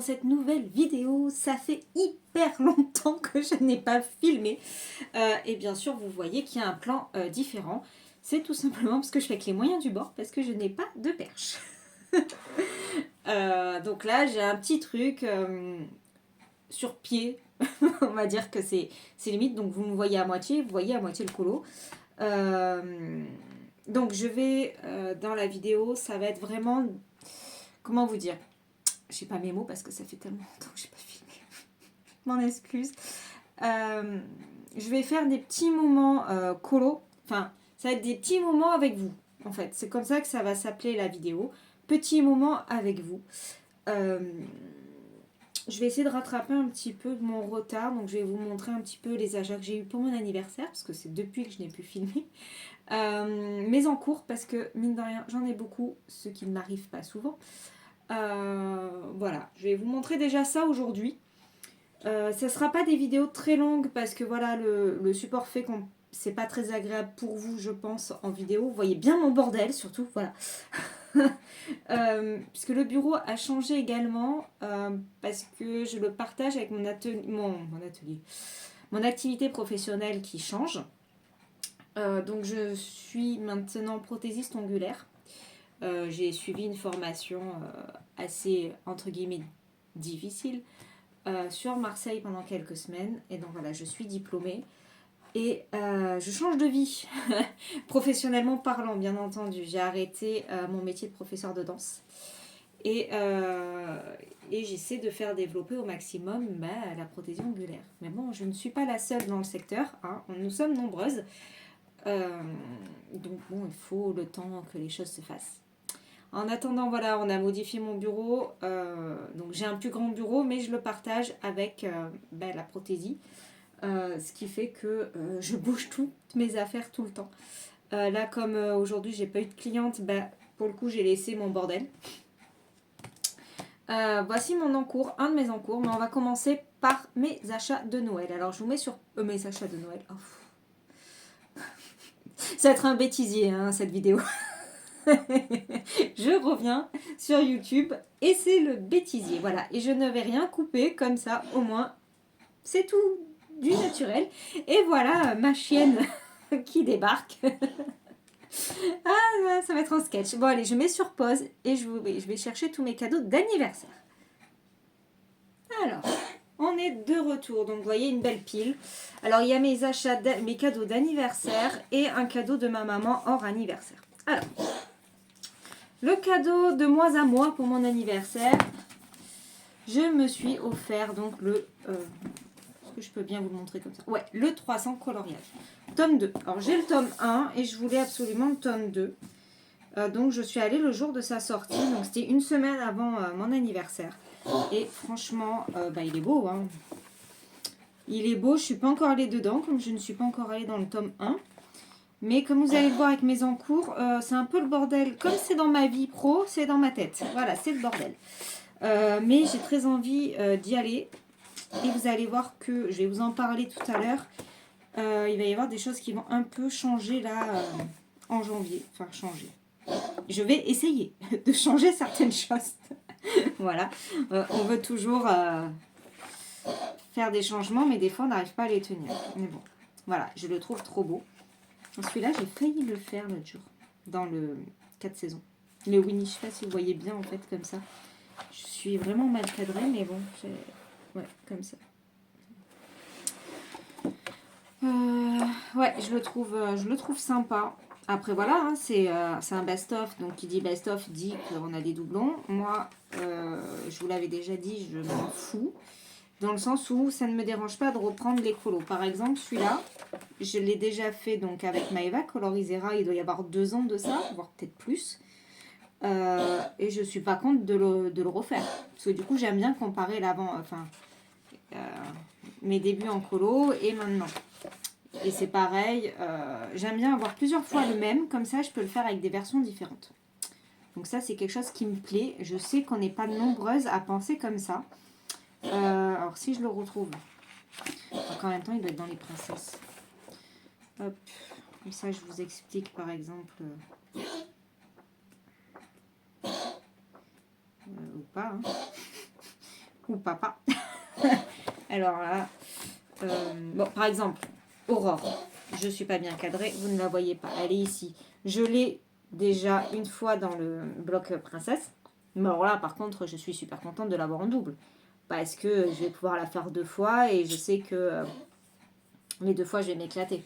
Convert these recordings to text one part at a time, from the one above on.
cette nouvelle vidéo. Ça fait hyper longtemps que je n'ai pas filmé. Et bien sûr, vous voyez qu'il y a un plan différent. C'est tout simplement parce que je fais avec les moyens du bord, parce que je n'ai pas de perche. Donc là, j'ai un petit truc sur pied. On va dire que c'est limite. Donc vous me voyez à moitié, vous voyez à moitié le colo. Donc je vais, dans la vidéo, ça va être vraiment... Comment vous dire? Je sais pas mes mots parce que ça fait tellement longtemps que je n'ai pas filmé. Je m'en excuse. Je vais faire des petits moments colo. Enfin, ça va être des petits moments avec vous. En fait, c'est comme ça que ça va s'appeler la vidéo. Petits moments avec vous. Je vais essayer de rattraper un petit peu de mon retard. Donc, je vais vous montrer un petit peu les achats que j'ai eu pour mon anniversaire. Parce que c'est depuis que je n'ai pu filmer. Mes encours, parce que, mine de rien, j'en ai beaucoup. Ce qui ne m'arrive pas souvent. Voilà, je vais vous montrer déjà ça aujourd'hui. Ça ne sera pas des vidéos très longues parce que voilà, le support fait qu'on c'est pas très agréable pour vous, je pense, en vidéo. Vous voyez bien mon bordel, surtout, voilà. Puisque le bureau a changé également parce que je le partage avec mon atelier, mon activité professionnelle qui change. Donc je suis maintenant prothésiste ongulaire. J'ai suivi une formation assez, entre guillemets, difficile sur Marseille pendant quelques semaines. Et donc voilà, je suis diplômée. Et je change de vie, professionnellement parlant, bien entendu. J'ai arrêté mon métier de professeur de danse. Et j'essaie de faire développer au maximum la prothésie ongulaire. Mais bon, je ne suis pas la seule dans le secteur. Hein. Nous sommes nombreuses. Donc bon, il faut le temps que les choses se fassent. En attendant, voilà, on a modifié mon bureau. Donc j'ai un plus grand bureau, mais je le partage avec la prothésie. Ce qui fait que je bouge toutes mes affaires tout le temps. Là, comme aujourd'hui, j'ai pas eu de cliente, pour le coup, j'ai laissé mon bordel. Voici mon encours, un de mes encours, mais on va commencer par mes achats de Noël. Alors, je vous mets sur mes achats de Noël. Oh. Ça va être un bêtisier, hein, cette vidéo. Je reviens sur YouTube et c'est le bêtisier. Voilà, et je ne vais rien couper comme ça, au moins, c'est tout du naturel. Et voilà ma chienne qui débarque. Ah, ça va être un sketch. Bon, allez, je mets sur pause et je vais chercher tous mes cadeaux d'anniversaire. Alors, on est de retour. Donc, vous voyez, une belle pile. Alors, il y a mes achats, mes cadeaux d'anniversaire et un cadeau de ma maman hors anniversaire. Alors, le cadeau de mois à mois pour mon anniversaire, je me suis offert donc le... est-ce que je peux bien vous le montrer comme ça? Ouais, le 300 coloriage. Tome 2. Alors, j'ai le tome 1 et je voulais absolument le tome 2. Donc, je suis allée le jour de sa sortie. Donc, c'était une semaine avant mon anniversaire. Et franchement, il est beau. Hein. Il est beau. Je ne suis pas encore allée dedans, comme je ne suis pas encore allée dans le tome 1. Mais comme vous allez le voir avec mes encours, c'est un peu le bordel. Comme c'est dans ma vie pro, c'est dans ma tête. Voilà, c'est le bordel. Mais j'ai très envie d'y aller. Et vous allez voir que, je vais vous en parler tout à l'heure, il va y avoir des choses qui vont un peu changer là en janvier. Enfin, changer. Je vais essayer de changer certaines choses. Voilà. On veut toujours faire des changements, mais des fois, on n'arrive pas à les tenir. Mais bon, voilà, je le trouve trop beau. Celui-là, j'ai failli le faire l'autre jour, dans le 4 saisons. Le Winnie, je ne sais pas si vous voyez bien, en fait, comme ça. Je suis vraiment mal cadrée, mais bon, ouais, comme ça. Ouais, je le trouve sympa. Après, voilà, hein, c'est un best-of. Donc, qui dit best-of dit qu'on a des doublons. Moi, je vous l'avais déjà dit, je m'en fous. Dans le sens où ça ne me dérange pas de reprendre les colos. Par exemple, celui-là, je l'ai déjà fait donc avec Maeva, Colorisera. Il doit y avoir 2 ans de ça, voire peut-être plus. Et je suis pas contre de le refaire. Parce que du coup, j'aime bien comparer mes débuts en colo et maintenant. Et c'est pareil, j'aime bien avoir plusieurs fois le même, comme ça je peux le faire avec des versions différentes. Donc ça c'est quelque chose qui me plaît, je sais qu'on n'est pas nombreuses à penser comme ça. Alors si je le retrouve, donc en même temps il doit être dans les princesses. Hop, comme ça je vous explique par exemple, ou pas, hein. ou papa. Alors là, bon, par exemple, Aurore, je ne suis pas bien cadrée, vous ne la voyez pas, elle est ici. Je l'ai déjà une fois dans le bloc princesse, mais alors là, par contre, je suis super contente de l'avoir en double, parce que je vais pouvoir la faire 2 fois, et je sais que les 2 fois, je vais m'éclater.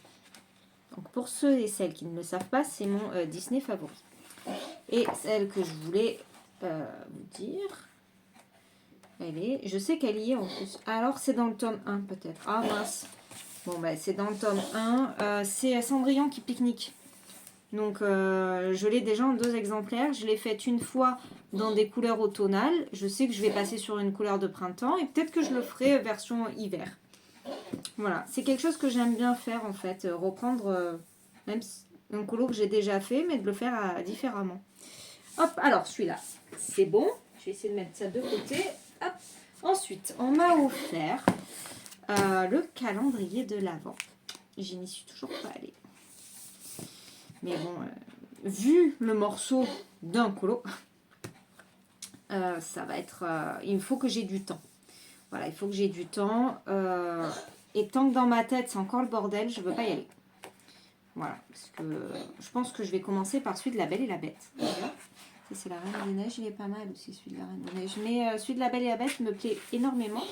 Donc pour ceux et celles qui ne le savent pas, c'est mon Disney favori. Et celle que je voulais vous dire... je sais qu'elle y est en plus. Alors, c'est dans le tome 1 peut-être. Ah mince. Bon, bah, c'est dans le tome 1. C'est Cendrillon qui pique-nique. Donc, je l'ai déjà en 2 exemplaires. Je l'ai faite une fois dans des couleurs automnales. Je sais que je vais passer sur une couleur de printemps. Et peut-être que je le ferai version hiver. Voilà. C'est quelque chose que j'aime bien faire en fait. Reprendre même un colo que j'ai déjà fait, mais de le faire différemment. Hop, alors celui-là, c'est bon. Je vais essayer de mettre ça de côté. Hop. Ensuite, on m'a offert le calendrier de l'Avent. Je n'y suis toujours pas allée. Mais bon, vu le morceau d'un colo, ça va être... il faut que j'ai du temps. Voilà, il faut que j'ai du temps. Et tant que dans ma tête, c'est encore le bordel, je ne veux pas y aller. Voilà, parce que je pense que je vais commencer par celui de La Belle et la Bête. C'est la Reine des Neiges, il est pas mal aussi celui de la Reine des Neiges. Mais celui de La Belle et la Bête me plaît énormément.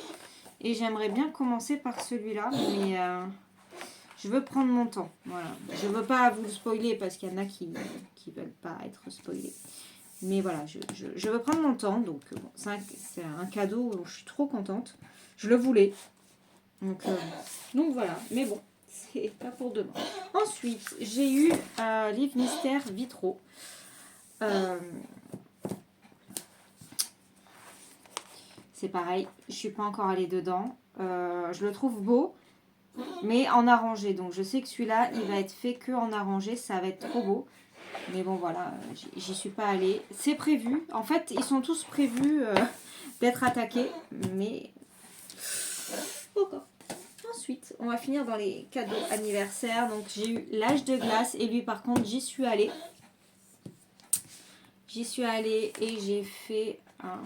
Et j'aimerais bien commencer par celui-là. Mais je veux prendre mon temps. Voilà. Je veux pas vous le spoiler parce qu'il y en a qui veulent pas être spoilés. Mais voilà, je veux prendre mon temps. Donc bon, c'est un cadeau où je suis trop contente. Je le voulais. Donc voilà. Mais bon, c'est pas pour demain. Ensuite, j'ai eu un livre mystère vitraux. C'est pareil, je suis pas encore allée dedans. Je le trouve beau, mais en arrangé. Donc je sais que celui-là, il va être fait que en arrangé. Ça va être trop beau. Mais bon, voilà, j'y suis pas allée. C'est prévu. En fait, ils sont tous prévus d'être attaqués. Mais... Encore. Ensuite, on va finir dans les cadeaux anniversaires. Donc j'ai eu l'âge de glace. Et lui, par contre, j'y suis allée. J'y suis allée et j'ai fait un...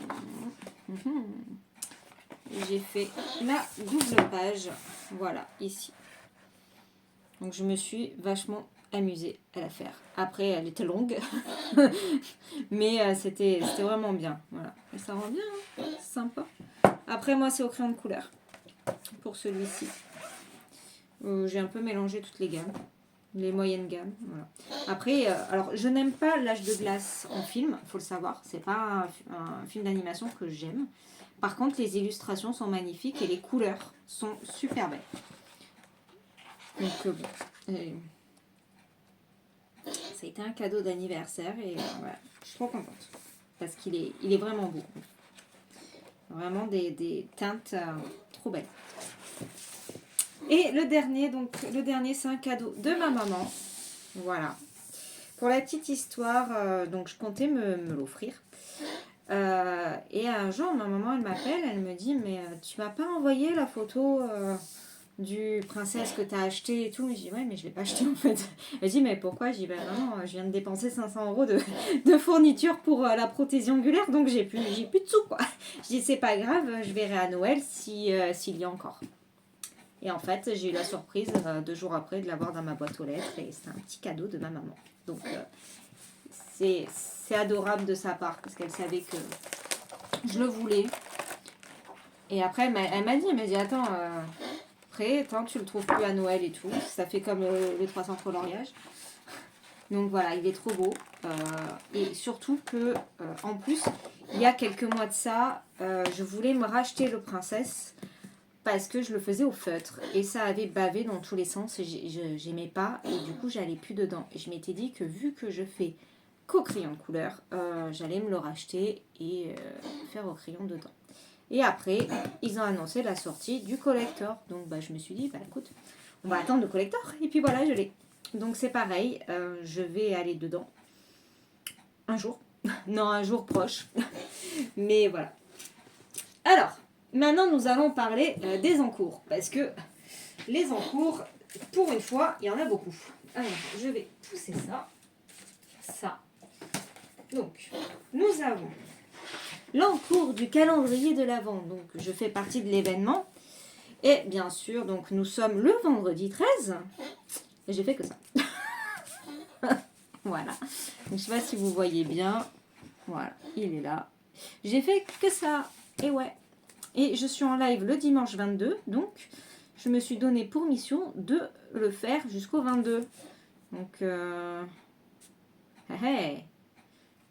J'ai fait la double page. Voilà, ici. Donc je me suis vachement amusée à la faire. Après, elle était longue. Mais c'était vraiment bien. Voilà. Et ça rend bien, hein, c'est sympa. Après, moi, c'est au crayon de couleur. Pour celui-ci. J'ai un peu mélangé toutes les gammes. Les moyennes gammes, voilà. Après, alors je n'aime pas l'âge de glace en film, il faut le savoir. C'est pas un film d'animation que j'aime. Par contre, les illustrations sont magnifiques et les couleurs sont super belles. Donc bon, ça a été un cadeau d'anniversaire et voilà, je suis trop contente parce qu'il est vraiment beau. Vraiment des teintes trop belles. Et le dernier, c'est un cadeau de ma maman. Voilà. Pour la petite histoire, donc je comptais me l'offrir. Et un jour, ma maman, elle m'appelle, elle me dit, mais tu m'as pas envoyé la photo du princesse que tu as acheté et tout. Je dis, ouais, mais je l'ai pas acheté en fait. Elle dit, mais pourquoi? Je dis, ben non, je viens de dépenser 500 € de fourniture pour la prothèse angulaire, donc j'ai plus de sous, quoi. Je dis, c'est pas grave, je verrai à Noël s'il y a encore. Et en fait, j'ai eu la surprise 2 jours après de l'avoir dans ma boîte aux lettres et c'est un petit cadeau de ma maman. Donc, c'est adorable de sa part parce qu'elle savait que je le voulais. Et après, elle m'a dit, attends, après, tu le trouves plus à Noël et tout. Ça fait comme le 300 coloriage. Donc voilà, il est trop beau. Et surtout que, en plus, il y a quelques mois de ça, je voulais me racheter le princesse. Parce que je le faisais au feutre et ça avait bavé dans tous les sens et j'aimais pas et du coup j'allais plus dedans. Et je m'étais dit que vu que je fais qu'au crayon de couleur, j'allais me le racheter et faire au crayon dedans. Et après, ils ont annoncé la sortie du collector. Donc je me suis dit, écoute, on va attendre le collector et puis voilà, je l'ai. Donc c'est pareil, je vais aller dedans un jour. Non, un jour proche. Mais voilà. Alors... Maintenant, nous allons parler des encours. Parce que les encours, pour une fois, il y en a beaucoup. Alors, je vais pousser ça. Ça. Donc, nous avons l'encours du calendrier de l'Avent. Donc, je fais partie de l'événement. Et bien sûr, donc nous sommes le vendredi 13. Et j'ai fait que ça. Voilà. Donc, je ne sais pas si vous voyez bien. Voilà, il est là. J'ai fait que ça. Et ouais. Et je suis en live le dimanche 22. Donc, je me suis donné pour mission de le faire jusqu'au 22. Donc, hey.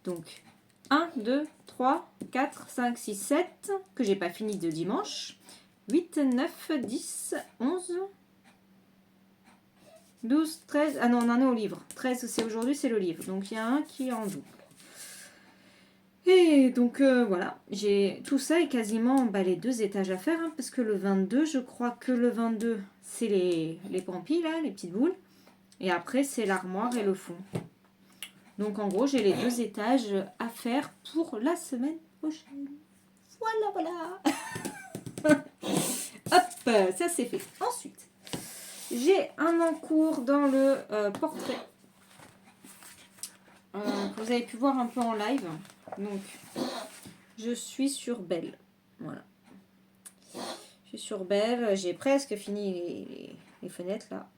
Donc, 1, 2, 3, 4, 5, 6, 7. Que j'ai pas fini de dimanche. 8, 9, 10, 11, 12, 13. Ah non, on en est au livre. 13, c'est aujourd'hui, c'est le livre. Donc, il y a un qui est en double. Et donc, voilà. J'ai tout ça et quasiment les 2 étages à faire. Hein, parce que le 22, je crois que le 22, c'est les pampis, là, les petites boules. Et après, c'est l'armoire et le fond. Donc, en gros, j'ai les 2 étages à faire pour la semaine prochaine. Voilà, voilà. Hop, ça c'est fait. Ensuite, j'ai un encours dans le portrait que vous avez pu voir un peu en live. Donc, je suis sur Belle. Voilà. Je suis sur Belle. J'ai presque fini les fenêtres là.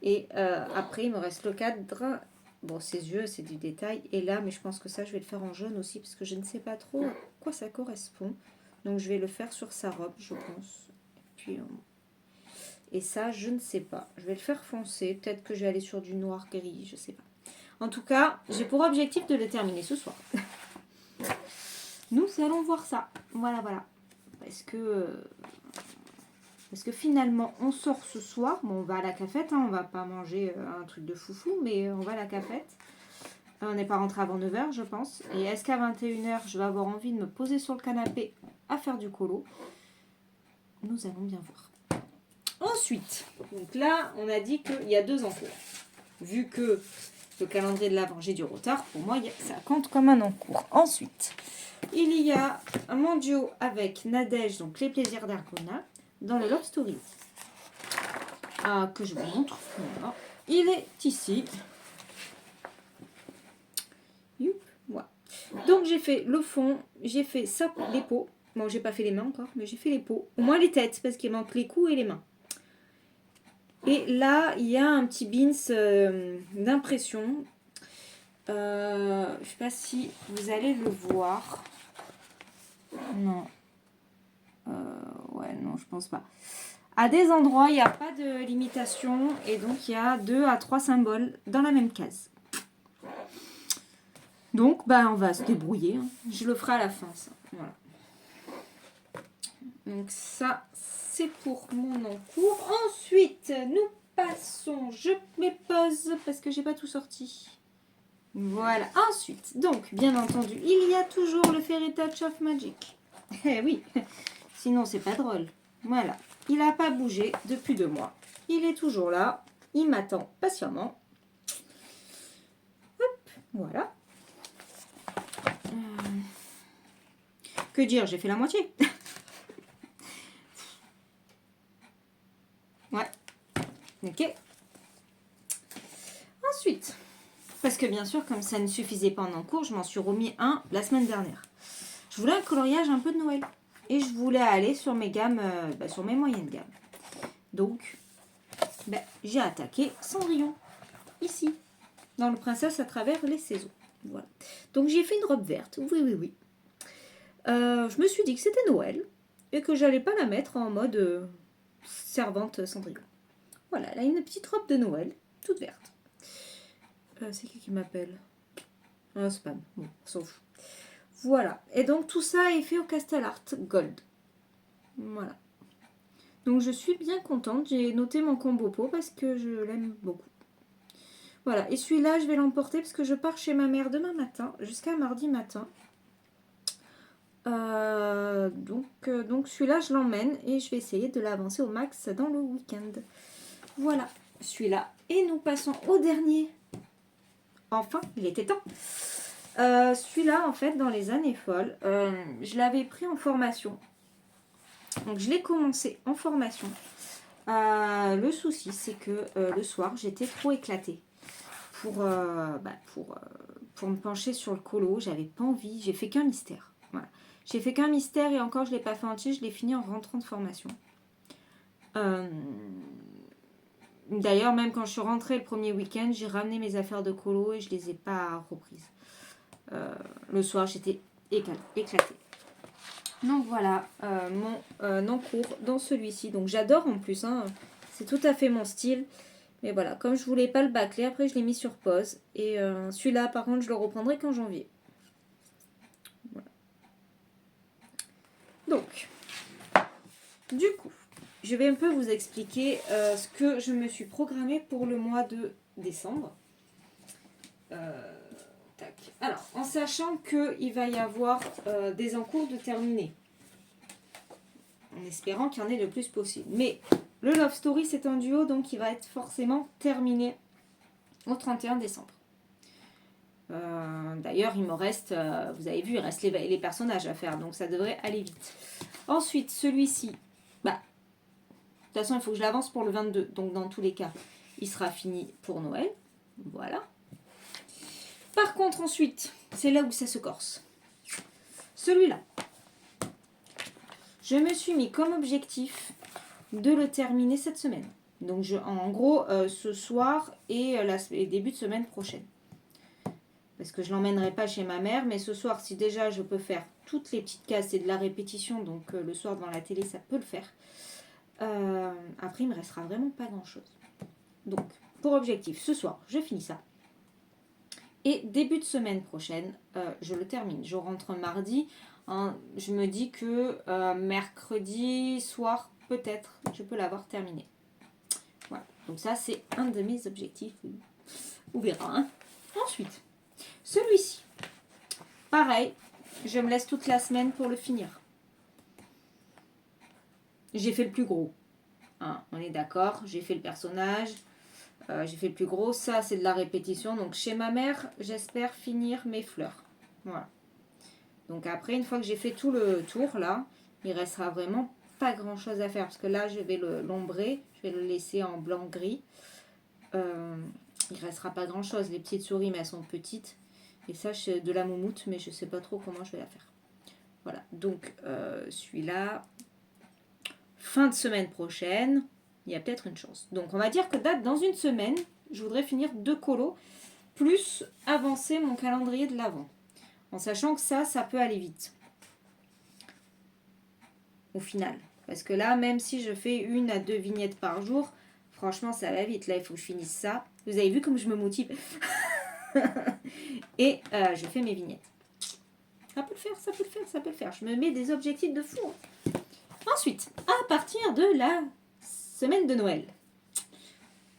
Et après, il me reste le cadre. Bon, ses yeux, c'est du détail. Et là, mais je pense que ça, je vais le faire en jaune aussi parce que je ne sais pas trop à quoi ça correspond. Donc, je vais le faire sur sa robe, je pense. Puis, et ça, je ne sais pas. Je vais le faire foncer. Peut-être que je vais aller sur du noir gris, je ne sais pas. En tout cas, j'ai pour objectif de le terminer ce soir. Nous allons voir ça. Voilà, voilà. Parce que finalement, on sort ce soir. Bon, on va à la cafette. Hein, on va pas manger un truc de foufou, mais on va à la cafette. On n'est pas rentré avant 9h, je pense. Et est-ce qu'à 21h, je vais avoir envie de me poser sur le canapé à faire du colo? Nous allons bien voir. Ensuite, donc là, on a dit qu'il y a 2 encours. Vu que le calendrier de l'Avent, j'ai du retard, pour moi, ça compte comme un encours. Ensuite, il y a un mondio avec Nadège, donc les plaisirs d'Argona, dans le Love Story. Que je vous montre. Voilà. Il est ici. Voilà. Donc, j'ai fait le fond, j'ai fait ça, les peaux. Bon, j'ai pas fait les mains encore, mais j'ai fait les peaux. Au moins les têtes, parce qu'il manque les coups et les mains. Et là, il y a un petit bins d'impression. Je ne sais pas si vous allez le voir. Non. Ouais, non, je pense pas. À des endroits, il n'y a pas de limitation. Et donc, il y a 2 à 3 symboles dans la même case. Donc, on va se débrouiller. Hein. Je le ferai à la fin, ça. Voilà. Donc, ça, c'est pour mon encours. Ensuite, nous passons. Je mets pause parce que j'ai pas tout sorti. Voilà. Ensuite, donc, bien entendu, il y a toujours le Fairy Touch of Magic. Eh oui, sinon c'est pas drôle. Voilà. Il n'a pas bougé depuis 2 mois. Il est toujours là. Il m'attend patiemment. Hop, voilà. Que dire, j'ai fait la moitié. Ouais. Ok. Ensuite, parce que bien sûr, comme ça ne suffisait pas en encours, je m'en suis remis un la semaine dernière. Je voulais un coloriage un peu de Noël. Et je voulais aller sur mes gammes, sur mes moyennes gammes. Donc, j'ai attaqué Cendrillon. Ici. Dans le Princesse à travers les saisons. Voilà. Donc, j'ai fait une robe verte. Oui, oui, oui. Je me suis dit que c'était Noël. Et que j'allais pas la mettre en mode servante Cendrillon. Voilà, elle a une petite robe de Noël. Toute verte. C'est qui m'appelle? Un spam. Bon, on s'en fout. Voilà. Et donc, tout ça est fait au Castle Art Gold. Voilà. Donc, je suis bien contente. J'ai noté mon combo pot parce que je l'aime beaucoup. Voilà. Et celui-là, je vais l'emporter parce que je pars chez ma mère demain matin jusqu'à mardi matin. Donc celui-là, je l'emmène et je vais essayer de l'avancer au max dans le week-end. Voilà. Celui-là. Et nous passons au dernier. Enfin, il était temps. Celui-là, en fait, dans les années folles, je l'avais pris en formation. Donc, je l'ai commencé en formation. Le souci, c'est que le soir, j'étais trop éclatée pour me pencher sur le colo. J'avais pas envie. J'ai fait qu'un mystère. Voilà. J'ai fait qu'un mystère et encore je ne l'ai pas fait entier, je l'ai fini en rentrant de formation. D'ailleurs, même quand je suis rentrée le premier week-end, j'ai ramené mes affaires de colo et je ne les ai pas reprises. Le soir, j'étais éclatée. Donc voilà mon encours dans celui-ci. Donc j'adore en plus, hein, c'est tout à fait mon style. Mais voilà, comme je voulais pas le bâcler, après je l'ai mis sur pause. Et celui-là, par contre, je le reprendrai qu'en janvier. Voilà. Donc, du coup, je vais un peu vous expliquer ce que je me suis programmé pour le mois de décembre. Tac. Alors, en sachant qu'il va y avoir des encours de terminés. En espérant qu'il y en ait le plus possible. Mais le Love Story, c'est un duo, donc il va être forcément terminé au 31 décembre. D'ailleurs, il me reste, vous avez vu, il reste les personnages à faire, donc ça devrait aller vite. Ensuite, celui-ci, de toute façon, il faut que je l'avance pour le 22, donc dans tous les cas, il sera fini pour Noël. Voilà. Par contre, ensuite, c'est là où ça se corse. Celui-là, je me suis mis comme objectif de le terminer cette semaine. Donc, en gros, ce soir et début de semaine prochaine. Parce que je ne l'emmènerai pas chez ma mère. Mais ce soir, si déjà je peux faire toutes les petites cases, c'est de la répétition. Donc, le soir devant la télé, ça peut le faire. Après, il ne me restera vraiment pas grand-chose. Donc, pour objectif, ce soir, je finis ça. Et début de semaine prochaine, je le termine. Je rentre mardi. Je me dis que mercredi soir, peut-être, je peux l'avoir terminé. Voilà. Donc ça, c'est un de mes objectifs. On verra. Hein. Ensuite, celui-ci. Pareil, je me laisse toute la semaine pour le finir. J'ai fait le plus gros. Hein, on est d'accord. J'ai fait le personnage. J'ai fait le plus gros. Ça, c'est de la répétition. Donc, chez ma mère, j'espère finir mes fleurs. Voilà. Donc, après, une fois que j'ai fait tout le tour, là, il restera vraiment pas grand-chose à faire. Parce que là, je vais l'ombrer. Je vais le laisser en blanc-gris. Il restera pas grand-chose. Les petites souris, mais elles sont petites. Et ça, c'est de la moumoute, mais je sais pas trop comment je vais la faire. Voilà. Donc, celui-là, fin de semaine prochaine, il y a peut-être une chance. Donc, on va dire que dans une semaine, je voudrais finir 2 colos, plus avancer mon calendrier de l'avant. En sachant que ça peut aller vite. Au final. Parce que là, même si je fais 1 à 2 vignettes par jour, franchement, ça va vite. Là, il faut que je finisse ça. Vous avez vu comme je me motive. Et je fais mes vignettes. Ça peut le faire, ça peut le faire, ça peut le faire. Je me mets des objectifs de fou. Ensuite, à partir de la semaine de Noël,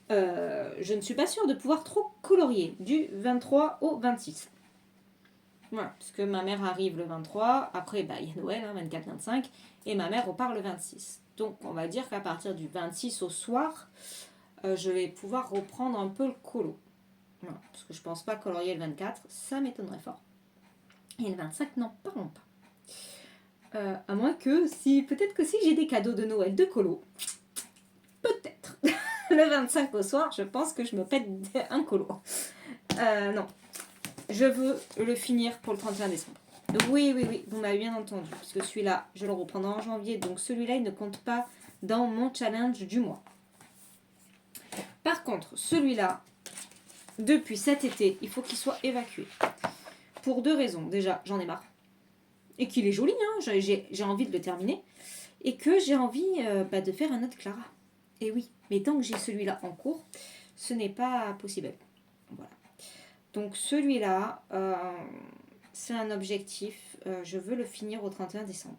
je ne suis pas sûre de pouvoir trop colorier du 23 au 26. Voilà, parce que ma mère arrive le 23, après il y a Noël, 24-25, et ma mère repart le 26. Donc on va dire qu'à partir du 26 au soir, je vais pouvoir reprendre un peu le colo. Voilà, parce que je pense pas colorier le 24, ça m'étonnerait fort. Et le 25, non, parlons pas. À moins que, peut-être que si j'ai des cadeaux de Noël de colo, peut-être. Le 25 au soir, je pense que je me pète un colo. Non. Je veux le finir pour le 31 décembre. Oui, vous m'avez bien entendu. Parce que celui-là, je le reprendrai en janvier. Donc celui-là, il ne compte pas dans mon challenge du mois. Par contre, celui-là, depuis cet été, il faut qu'il soit évacué. Pour 2 raisons. Déjà, j'en ai marre. Et qu'il est joli, hein. J'ai envie de le terminer. Et que j'ai envie de faire un autre Clara. Et oui, mais tant que j'ai celui-là en cours, ce n'est pas possible. Voilà. Donc celui-là, c'est un objectif. Je veux le finir au 31 décembre.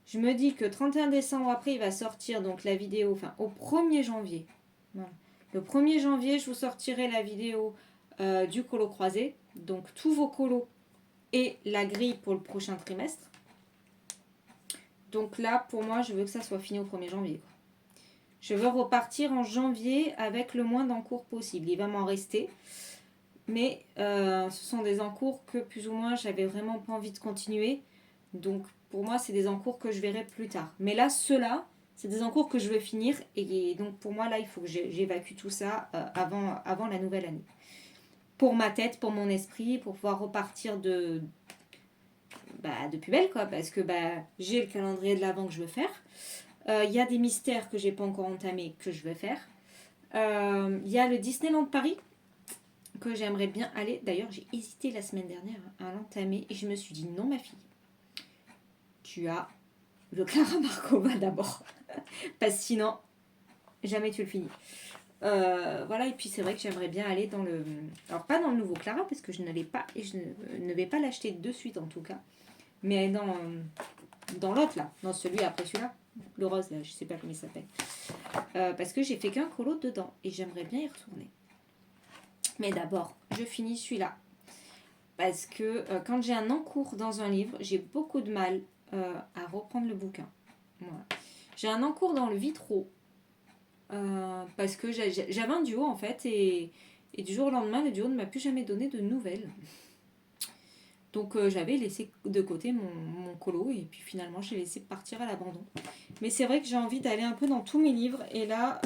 Je me dis que 31 décembre, après, il va sortir donc la vidéo, au 1er janvier. Voilà. Le 1er janvier, je vous sortirai la vidéo du colo croisé. Donc tous vos colos et la grille pour le prochain trimestre. Donc là, pour moi, je veux que ça soit fini au 1er janvier. Je veux repartir en janvier avec le moins d'encours possible. Il va m'en rester. Mais ce sont des encours que plus ou moins j'avais vraiment pas envie de continuer. Donc pour moi, c'est des encours que je verrai plus tard. Mais là, ceux-là, c'est des encours que je veux finir. Et donc pour moi, là, il faut que j'évacue tout ça avant la nouvelle année. Pour ma tête, pour mon esprit, pour pouvoir repartir de plus belle, quoi, parce que j'ai le calendrier de l'Avent que je veux faire. Il y a des mystères que j'ai pas encore entamés que je veux faire. Il y a le Disneyland Paris que j'aimerais bien aller. D'ailleurs, j'ai hésité la semaine dernière à l'entamer et je me suis dit non, ma fille, tu as le Clara Markova d'abord, parce que sinon, jamais tu le finis. Voilà, et puis c'est vrai que j'aimerais bien aller dans le... Alors pas dans le nouveau Clara, parce que je ne l'ai pas, et je ne vais pas l'acheter de suite en tout cas, mais dans l'autre là, dans celui après celui-là, le rose là, je sais pas comment il s'appelle. Parce que j'ai fait qu'un colo dedans, et j'aimerais bien y retourner. Mais d'abord, je finis celui-là. Parce que quand j'ai un encours dans un livre, j'ai beaucoup de mal à reprendre le bouquin. Voilà. J'ai un encours dans le Vitro. Parce que j'avais un duo en fait. Et du jour au lendemain, le duo ne m'a plus jamais donné de nouvelles. Donc j'avais laissé de côté mon colo. Et puis finalement, j'ai laissé partir à l'abandon. Mais c'est vrai que j'ai envie d'aller un peu dans tous mes livres. Et là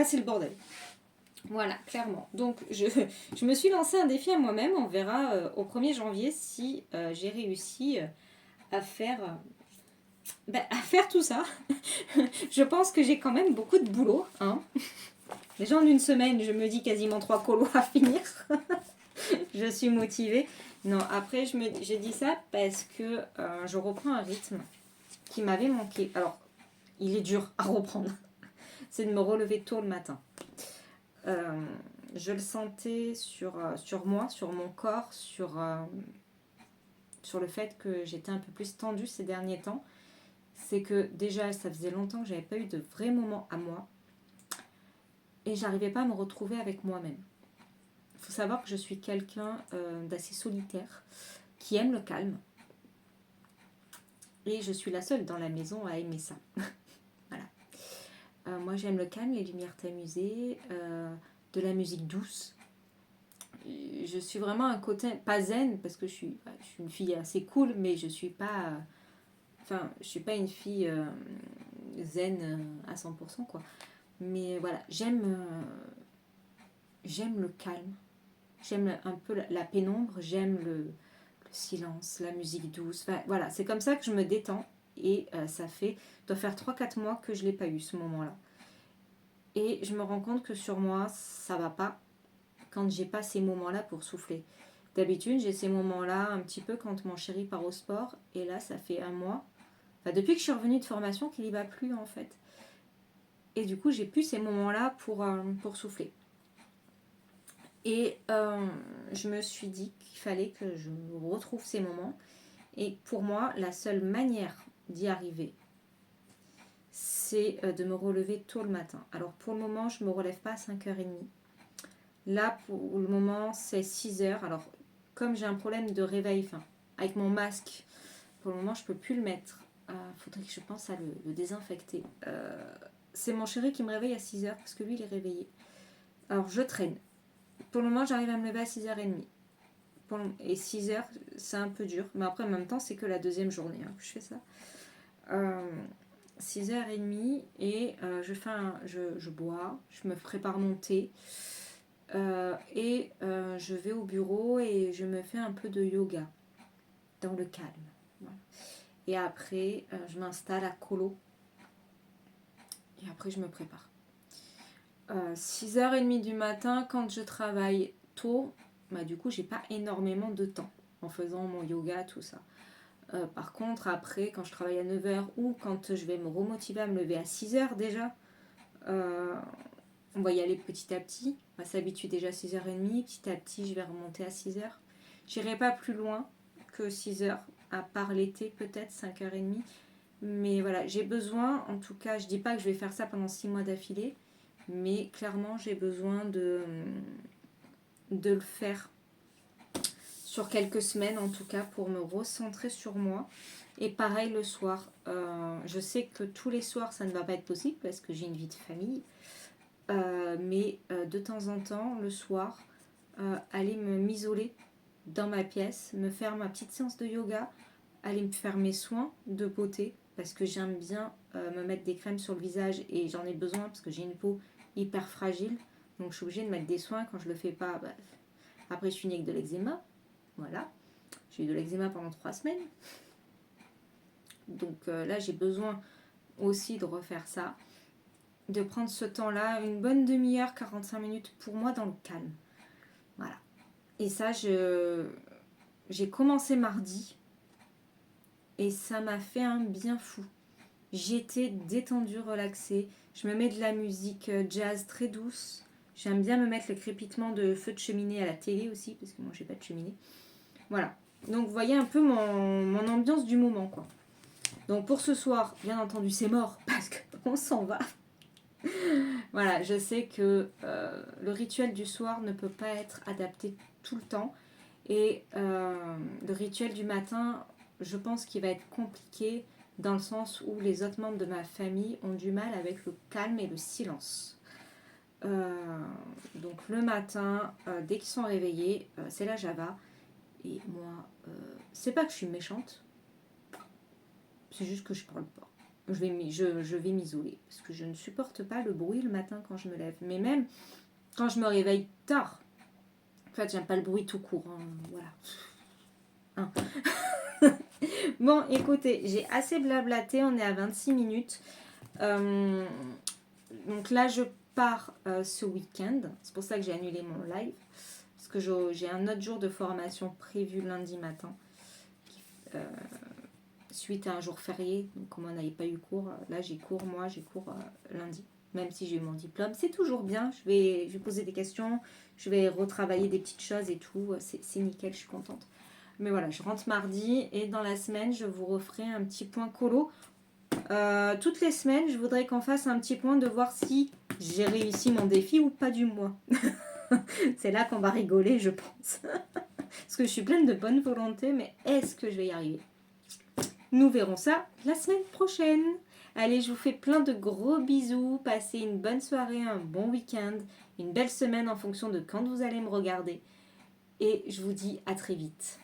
c'est le bordel. Voilà, clairement. Donc, je me suis lancé un défi à moi-même. On verra au 1er janvier si j'ai réussi à faire tout ça. Je pense que j'ai quand même beaucoup de boulot. Hein. Déjà, en une semaine, je me dis quasiment 3 colos à finir. Je suis motivée. Non, après, j'ai dit ça parce que je reprends un rythme qui m'avait manqué. Alors, il est dur à reprendre. C'est de me relever tôt le matin. Je le sentais sur moi, sur mon corps, sur le fait que j'étais un peu plus tendue ces derniers temps. C'est que déjà, ça faisait longtemps que j'avais pas eu de vrais moments à moi. Et j'arrivais pas à me retrouver avec moi-même. Il faut savoir que je suis quelqu'un d'assez solitaire, qui aime le calme. Et je suis la seule dans la maison à aimer ça. Voilà. Moi, j'aime le calme, les lumières tamisées, de la musique douce. Je suis vraiment un côté, pas zen, parce que je suis une fille assez cool, mais je suis pas une fille zen à 100%, quoi. Mais voilà, j'aime le calme, j'aime un peu la pénombre, j'aime le silence, la musique douce. Enfin, voilà, c'est comme ça que je me détends, et ça doit faire 3-4 mois que je l'ai pas eu, ce moment-là. Et je me rends compte que sur moi, ça va pas quand j'ai pas ces moments-là pour souffler. D'habitude, j'ai ces moments-là un petit peu quand mon chéri part au sport, et là, ça fait un mois, depuis que je suis revenue de formation, qu'il y va plus en fait. Et du coup, j'ai plus ces moments-là pour souffler. Et je me suis dit qu'il fallait que je retrouve ces moments. Et pour moi, la seule manière d'y arriver, c'est de me relever tôt le matin. Alors pour le moment, je ne me relève pas à 5h30. Là, pour le moment, c'est 6h. Alors, comme j'ai un problème de réveil, avec mon masque, pour le moment, je ne peux plus le mettre. Faudrait que je pense à le désinfecter. C'est mon chéri qui me réveille à 6h parce que lui, il est réveillé. Alors, je traîne. Pour le moment, j'arrive à me lever à 6h30. Et 6h, c'est un peu dur. Mais après, en même temps, c'est que la deuxième journée que je fais ça. 6h30 et je bois, je me prépare mon thé. Et je vais au bureau et je me fais un peu de yoga dans le calme. Voilà. Et après, je m'installe à colo. Et après, je me prépare. 6h30 du matin, quand je travaille tôt, du coup, j'ai pas énormément de temps en faisant mon yoga, tout ça. Par contre, après, quand je travaille à 9h ou quand je vais me remotiver à me lever à 6h déjà, on va y aller petit à petit. On va s'habituer déjà à 6h30. Petit à petit, je vais remonter à 6h. J'irai pas plus loin que 6h, à part l'été, peut-être 5h30. Mais voilà, j'ai besoin, en tout cas, je dis pas que je vais faire ça pendant 6 mois d'affilée, mais clairement, j'ai besoin de le faire sur quelques semaines, en tout cas, pour me recentrer sur moi. Et pareil le soir. Je sais que tous les soirs, ça ne va pas être possible parce que j'ai une vie de famille. Mais de temps en temps, le soir, aller m'isoler dans ma pièce, me faire ma petite séance de yoga, aller me faire mes soins de beauté, parce que j'aime bien me mettre des crèmes sur le visage et j'en ai besoin parce que j'ai une peau hyper fragile. Donc je suis obligée de mettre des soins. Quand je le fais pas, après je finis avec de l'eczéma. Voilà. J'ai eu de l'eczéma pendant 3 semaines. Donc là, j'ai besoin aussi de refaire ça. De prendre ce temps-là, une bonne demi-heure, 45 minutes pour moi dans le calme. Voilà. Et ça, j'ai commencé mardi. Et ça m'a fait un bien fou. J'étais détendue, relaxée. Je me mets de la musique jazz très douce. J'aime bien me mettre le crépitement de feu de cheminée à la télé aussi, parce que moi, j'ai pas de cheminée. Voilà. Donc, vous voyez un peu mon ambiance du moment, quoi. Donc, pour ce soir, bien entendu, c'est mort, parce qu'on s'en va. Voilà, je sais que le rituel du soir ne peut pas être adapté tout le temps. Et le rituel du matin, je pense qu'il va être compliqué dans le sens où les autres membres de ma famille ont du mal avec le calme et le silence. Donc le matin, dès qu'ils sont réveillés, c'est la Java. Et moi, c'est pas que je suis méchante, c'est juste que je parle pas. Je vais m'isoler parce que je ne supporte pas le bruit le matin quand je me lève. Mais même quand je me réveille tard, en fait, j'aime pas le bruit tout court. Voilà. Bon, écoutez, j'ai assez blablaté. On est à 26 minutes. Donc là, je pars ce week-end. C'est pour ça que j'ai annulé mon live. Parce que j'ai un autre jour de formation prévu lundi matin. Suite à un jour férié. Donc comme on n'avait pas eu cours, là j'ai cours lundi. Même si j'ai eu mon diplôme. C'est toujours bien. Je vais poser des questions. Je vais retravailler des petites choses et tout. C'est nickel, je suis contente. Mais voilà, je rentre mardi. Et dans la semaine, je vous referai un petit point colo. Toutes les semaines, je voudrais qu'on fasse un petit point de voir si j'ai réussi mon défi ou pas du mois. C'est là qu'on va rigoler, je pense. Parce que je suis pleine de bonne volonté, mais est-ce que je vais y arriver? Nous verrons ça la semaine prochaine. Allez, je vous fais plein de gros bisous. Passez une bonne soirée, un bon week-end, une belle semaine en fonction de quand vous allez me regarder. Et je vous dis à très vite.